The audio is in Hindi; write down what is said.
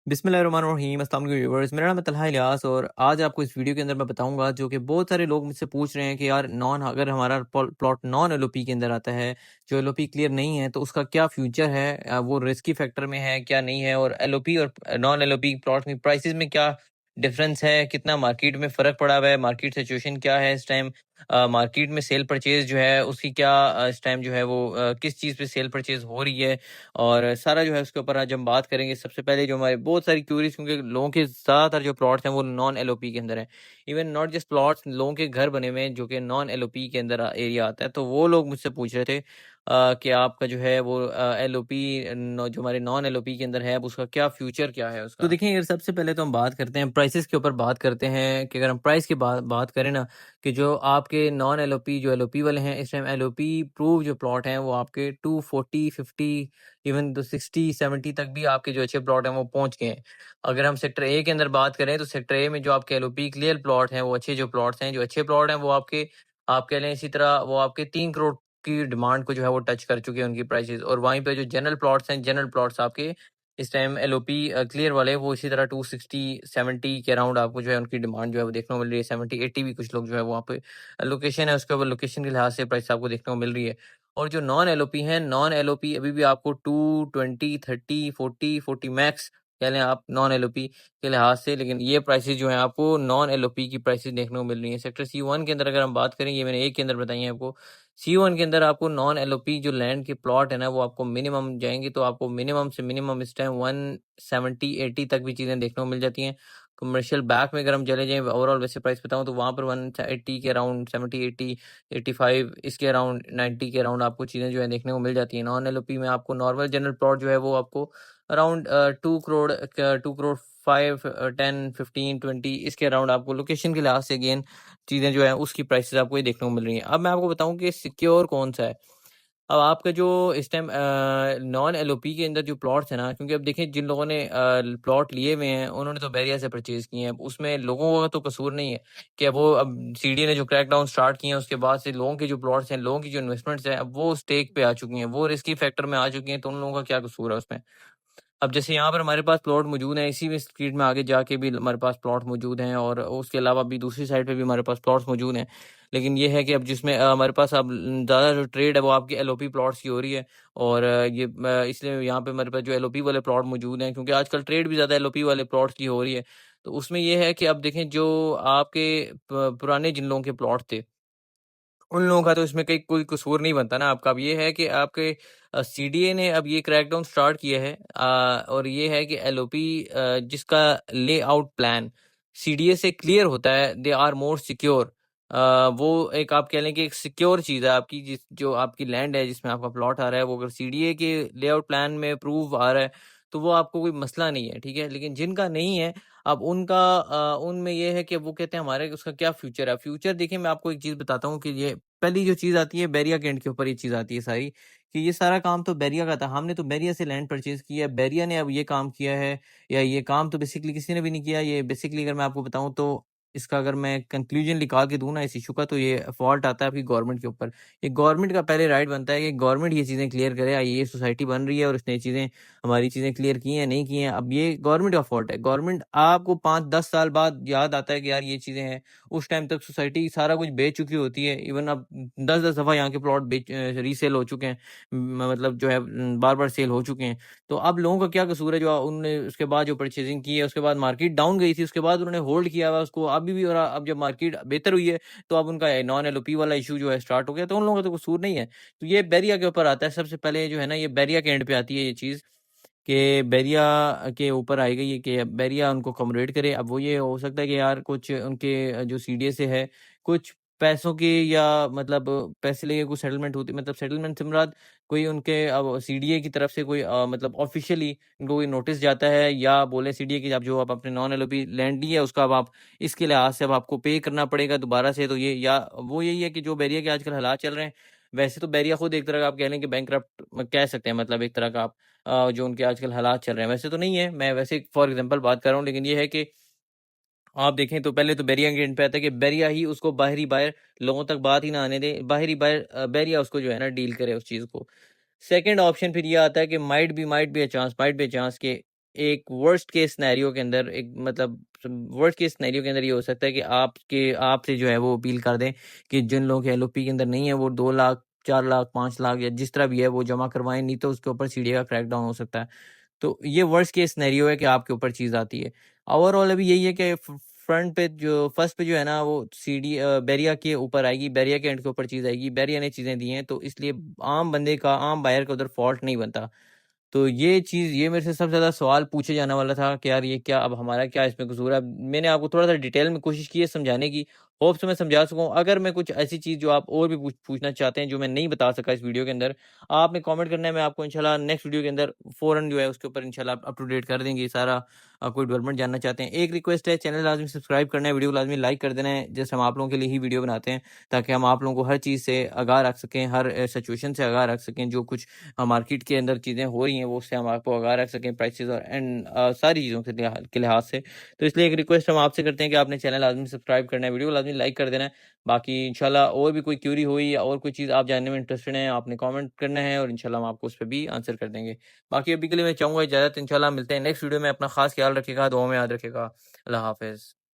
बिस्मिल्लाहिर्रहमानिर्रहीम, अस्सलाम वालेकुम व्यूअर्स। मेरा नाम है तलहा इलियास और आज आपको इस वीडियो के अंदर मैं बताऊंगा जो कि बहुत सारे लोग मुझसे पूछ रहे हैं कि यार अगर हमारा प्लॉट नॉन एलओपी के अंदर आता है, जो एलओपी क्लियर नहीं है, तो उसका क्या फ्यूचर है, वो रिस्की फैक्टर में है क्या नहीं है, और एलओपी और नॉन एलओपी प्लॉट में प्राइसेस में क्या डिफरेंस है, कितना मार्केट में फ़र्क पड़ा हुआ है, मार्केट सिचुएशन क्या है इस टाइम, मार्केट में सेल परचेज जो है उसकी क्या इस टाइम जो है वो किस चीज़ पे सेल परचेज हो रही है, और सारा जो है उसके ऊपर आज हम बात करेंगे। सबसे पहले जो हमारे बहुत सारी क्यूरीज, क्योंकि लोगों के ज़्यादातर जो प्लॉट्स हैं वो नॉन एलओपी के अंदर हैं। इवन नॉट जस्ट प्लॉट्स, लोगों के घर बने हुए हैं जो कि नॉन एलओपी के अंदर एरिया आता है। तो वो लोग मुझसे पूछ रहे थे कि आपका जो है वो एलओपी जो हमारे नॉन एलओपी के अंदर है, अब उसका क्या फ्यूचर क्या है उसका। तो देखिए यार, सबसे पहले तो हम बात करते हैं प्राइसेस के ऊपर। बात करते हैं कि अगर हम प्राइस की बात करें ना, कि जो आपके नॉन एलओपी जो एलओपी वाले हैं, इस टाइम एलओपी प्रूव जो प्लॉट हैं वो आपके 240 50 इवन तो 60-70 तक भी आपके जो अच्छे प्लॉट हैं वो पहुंच गए हैं। अगर हम सेक्टर ए के अंदर बात करें, तो सेक्टर ए में जो आपके एलओपी क्लियर प्लॉट हैं, वो अच्छे जो प्लॉट्स हैं, जो अच्छे प्लॉट हैं, वो आपके आप कह लें इसी तरह वो आपके 3 करोड़ की डिमांड को जो है वो टच कर चुके हैं उनकी प्राइसेस। और वहीं पे जो जनरल प्लॉट्स हैं, जनरल प्लॉट्स आपके इस टाइम एलओपी क्लियर वाले, वो इसी तरह 260-70 के अराउंड आपको जो है उनकी डिमांड जो है वो देखने को मिल रही है। 70-80 भी कुछ लोग जो है वहाँ पे लोकेशन है, उसके ऊपर लोकेशन के लिहाज से प्राइस आपको देखने को मिल रही है। और जो नॉन एलओपी हैं, नॉन एलओपी अभी भी आपको 220 30 40 40 मैक्स कह लें आप नॉन एलओपी के लिहाज से, लेकिन ये प्राइसेस जो हैं आपको नॉन एलओपी की प्राइसेस देखने को मिल रही हैं। सेक्टर सी वन के अंदर अगर हम बात करें, ये मैंने एक के अंदर बताई है आपको। सी वन के अंदर आपको नॉन एलओपी जो लैंड के प्लॉट है ना, वो आपको मिनिमम जाएंगे तो आपको मिनिमम से मिनिमम इस टाइम 170-80 तक भी चीज़ें देखने को मिल जाती हैं। कमर्शियल बैक में अगर हम चले जाएं, ओवरऑल वैसे प्राइस बताऊं तो वहाँ पर 180 के अराउंड, 70-80 85 इसके अराउंड, 90 के अराउंड आपको चीज़ें जो है देखने को मिल जाती हैं। नॉन एलओपी में आपको नॉर्मल जनरल प्लॉट जो है वो आपको अराउंड 2 करोड़ 5 10 15 20 इसके अराउंड आपको लोकेशन के लिहाज से अगेन चीज़ें जो है उसकी प्राइसेस आपको ये देखने को मिल रही हैं। अब मैं आपको बताऊं कि सिक्योर कौन सा है। अब आपका जो इस टाइम नॉन एलओपी के अंदर जो प्लॉट्स है ना, क्योंकि अब देखें जिन लोगों ने प्लॉट लिए हुए हैं उन्होंने तो बैरिया से परचेज किए हैं। अब उसमें लोगों का तो कसूर नहीं है कि अब वो अब सीडी ने जो क्रैकडाउन स्टार्ट किए हैं, उसके बाद से लोगों के जो प्लॉट्स हैं, लोगों की जो इन्वेस्टमेंट्स हैं, अब वो स्टेक पे आ चुकी हैं, वो रिस्की फैक्टर में आ चुकी हैं। तो उन लोगों का क्या कसूर है उसमें। अब जैसे यहाँ पर हमारे पास प्लॉट मौजूद हैं, इसी में स्ट्रीट में आगे जाके भी हमारे पास प्लॉट मौजूद हैं, और उसके अलावा भी दूसरी साइड पे भी हमारे पास प्लॉट्स मौजूद हैं। लेकिन ये है कि अब जिसमें हमारे पास अब ज़्यादा जो ट्रेड है वो आपकी एलओपी प्लॉट्स की हो रही है। और इसलिए यहाँ पे हमारे पास जो एलओपी वाले प्लॉट मौजूद हैं, क्योंकि आजकल ट्रेड भी ज़्यादा एलओपी वाले प्लॉट्स की हो रही है। तो उसमें ये है कि अब देखें जो आपके पुराने जिन लोगों के प्लॉट थे, उन लोगों का तो इसमें कहीं कोई कसूर नहीं बनता ना आपका। अब ये है कि आपके सीडीए ने अब ये क्रैकडाउन स्टार्ट किया है, और ये है कि एलओपी जिसका लेआउट प्लान सीडीए से क्लियर होता है, दे आर मोर सिक्योर। वो एक आप कह लें कि एक सिक्योर चीज़ है आपकी, जिस जो आपकी लैंड है जिसमें आपका प्लॉट आ रहा है, वो अगर सीडीए के लेआउट प्लान में अप्रूव आ रहा है तो वो आपको कोई मसला नहीं है, ठीक है। लेकिन जिनका नहीं है, अब उनका उनमें ये है कि वो कहते हैं हमारे उसका क्या फ्यूचर है। फ्यूचर देखिए, मैं आपको एक चीज़ बताता हूँ कि ये पहली जो चीज़ आती है बैरिया के एंड के ऊपर ये चीज़ आती है सारी, कि ये सारा काम तो बैरिया का था। हमने तो बैरिया से लैंड परचेज़ किया है, बैरिया ने अब ये काम किया है, या ये काम तो बेसिकली किसी ने भी नहीं किया। ये बेसिकली अगर मैं आपको बताऊँ तो इसका अगर मैं कंक्लूजन निकाल के दूँ ना इस इश्यू का, तो ये फॉल्ट आता है आपकी गवर्नमेंट के ऊपर। ये गवर्नमेंट का पहले राइट बनता है कि गवर्नमेंट ये चीज़ें क्लियर करे। ये सोसाइटी बन रही है और इसने चीज़ें हमारी चीज़ें क्लियर की हैं, नहीं की हैं, अब ये गवर्नमेंट का फॉल्ट है। गवर्नमेंट आपको 5-10 साल बाद याद आता है कि यार ये चीज़ें हैं, उस टाइम तक सोसाइटी सारा कुछ बेच चुकी होती है। इवन अब 10-10 दफ़ा यहाँ के प्लॉट रीसेल हो चुके हैं, मतलब जो है बार-बार सेल हो चुके हैं। तो अब लोगों का क्या कसूर है जो उन्होंने उसके बाद जो परचेज़िंग की है, उसके बाद मार्केट डाउन गई थी, उसके बाद उन्होंने होल्ड किया हुआ है उसको अभी भी, और अब जब मार्केट बेहतर हुई है, तो अब उनका नॉन एलओपी वाला इश्यू जो है स्टार्ट हो गया। तो उन लोगों का तो कसूर नहीं है। तो ये बैरिया के ऊपर आता है सबसे पहले जो है ना, ये बैरिया के एंड पे आती है ये चीज़, कि बैरिया के ऊपर आई गई है कि बैरिया उनको अकोमोडेट करे। अब वो ये हो सकता है कि यार कुछ उनके जो सीडीए से है, कुछ पैसों की, या मतलब पैसे लेके कुछ सेटलमेंट होती, मतलब सेटलमेंट से मुराद कोई उनके अब सीडीए की तरफ से कोई मतलब ऑफिशियली इनको कोई नोटिस जाता है, या बोले सीडीए की, अब जो आप अपने नॉन एलओपी लैंड ली है उसका अब आप इसके लिहाज से अब आपको पे करना पड़ेगा दोबारा से। तो ये, या वो यही है कि जो बैरिया के आजकल हालात चल रहे हैं, वैसे तो बैरिया खुद एक तरह का आप कह लें कि बैंकरप्ट कह सकते हैं, मतलब एक तरह का आप जो उनके आजकल हालात चल रहे हैं, वैसे तो नहीं है, मैं वैसे फॉर एग्जांपल बात कर रहा हूँ। लेकिन ये है कि आप देखें तो पहले तो बैरिया के एंड पे आता है कि बैरिया ही उसको बाहरी बायर लोगों तक बात ही ना आने दे, बाहरी बायर बैरिया उसको जो है ना डील करे उस चीज़ को। सेकंड ऑप्शन फिर ये आता है कि might be a chance, might be a chance के एक वर्स्ट केस सिनेरियो के अंदर एक मतलब वर्स्ट केस सिनेरियो के अंदर ये हो सकता है कि आपसे जो है वो अपील कर दें कि जिन लोगों के एलओपी के अंदर नहीं है वो 2 लाख, 4 लाख, 5 लाख या जिस तरह भी है वो जमा करवाएं, नहीं तो उसके ऊपर सीडीए का क्रैकडाउन हो सकता है। तो ये वर्स्ट केस सिनेरियो है कि आपके ऊपर चीज़ आती है। ओवरऑल अभी यही है कि फर्स्ट पे जो है ना वो बैरिया के ऊपर आएगी, बैरिया के एंड के ऊपर चीज़ आएगी, बैरिया ने चीज़ें दी हैं, तो इसलिए आम बायर का उधर फॉल्ट नहीं बनता। तो ये मेरे से सबसे ज़्यादा सवाल पूछे जाने वाला था कि यार ये क्या, अब हमारा क्या इसमें कसूर है? मैंने आपको थोड़ा-सा डिटेल में कोशिश की है समझाने की, होप सो मैं समझा सकूँ। अगर मैं कुछ ऐसी चीज़ जो आप और भी पूछना चाहते हैं, जो मैं नहीं बता सका इस वीडियो के अंदर, आपने कमेंट करना है, मैं आपको इंशाल्लाह नेक्स्ट वीडियो के अंदर फ़ौरन जो है उसके ऊपर इंशाल्लाह अप टू डेट कर देंगे सारा। कोई डेवलपमेंट जानना चाहते हैं, एक रिक्वेस्ट है, चैनल लाज़मी सब्सक्राइब करना है, वीडियो को लाज़मी लाइक कर देना है। जस्ट हम आप लोगों के लिए ही वीडियो बनाते हैं, ताकि हम आप लोगों को हर चीज़ से आगाह रख सकें, हर सिचुएशन से आगाह रख सकें, जो कुछ मार्केट के अंदर चीज़ें हो रही हैं वो उससे हम आपको आगाह रख सकें, प्राइसेस और सारी चीज़ों के लिहाज से। तो इसलिए एक रिक्वेस्ट हम आपसे करते हैं कि आपने चैनल लाज़मी सब्सक्राइब करना है, वीडियो को लाज़मी लाइक कर देना है। बाकी इंशाल्लाह और भी कोई क्यूरी हुई या और कोई चीज़ आप जानने में इंटरेस्टेड हैं, आपने कमेंट करना है और इंशाल्लाह हम आपको उस पे भी आंसर कर देंगे। बाकी अभी के लिए मैं चाहूँगा इजाज़त, इंशाल्लाह मिलते हैं नेक्स्ट वीडियो में। अपना ख़ास ख्याल रखिएगा, दुआ में याद रखिएगा। अल्लाह हाफ़िज़।